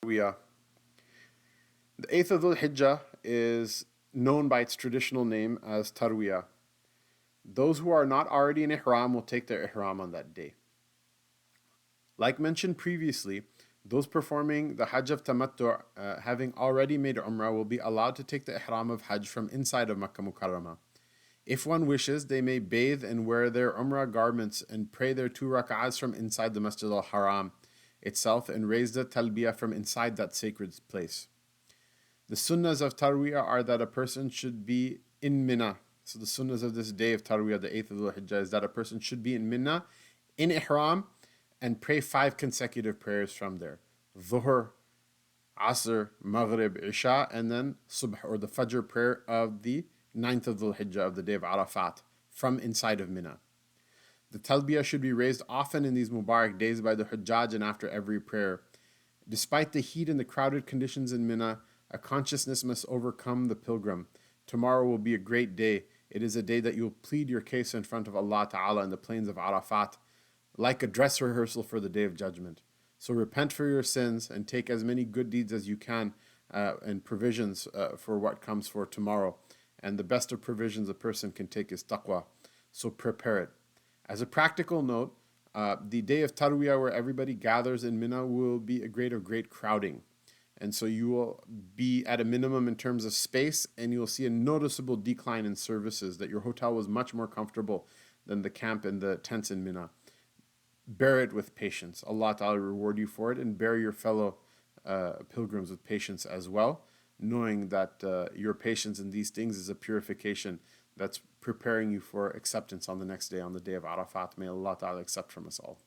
Tarwiyah. The 8th of Dhul Hijjah is known by its traditional name as Tarwiyah. Those who are not already in Ihram will take their Ihram on that day. Like mentioned previously, those performing the Hajj of Tamattu' having already made Umrah will be allowed to take the Ihram of Hajj from inside of Makkah Mukarramah. If one wishes, they may bathe and wear their Umrah garments and pray their 2 rak'ahs from inside the Masjid al-Haram itself and raise the talbiyah from inside that sacred place. The sunnahs of Tarwiyah are that a person should be in Mina. So the sunnahs of this day of Tarwiyah, the 8th of Dhul Hijjah, is that a person should be in Mina, in Ihram, and pray 5 consecutive prayers from there. Dhuhr, Asr, Maghrib, Isha, and then Subh or the Fajr prayer of the 9th of Dhul Hijjah of the day of Arafat from inside of Mina. The talbiyah should be raised often in these Mubarak days by the Hujjaj and after every prayer. Despite the heat and the crowded conditions in Mina, a consciousness must overcome the pilgrim. Tomorrow will be a great day. It is a day that you'll plead your case in front of Allah Ta'ala in the plains of Arafat, like a dress rehearsal for the day of judgment. So repent for your sins and take as many good deeds as you can and provisions for what comes for tomorrow. And the best of provisions a person can take is taqwa. So prepare it. As a practical note, the day of Tarwiyah where everybody gathers in Mina will be a great crowding. And so you will be at a minimum in terms of space, and you will see a noticeable decline in services, that your hotel was much more comfortable than the camp and the tents in Mina. Bear it with patience. Allah Ta'ala reward you for it, and bear your fellow pilgrims with patience as well, knowing that your patience in these things is a purification that's preparing you for acceptance on the next day, on the day of Arafat. May Allah Ta'ala accept from us all.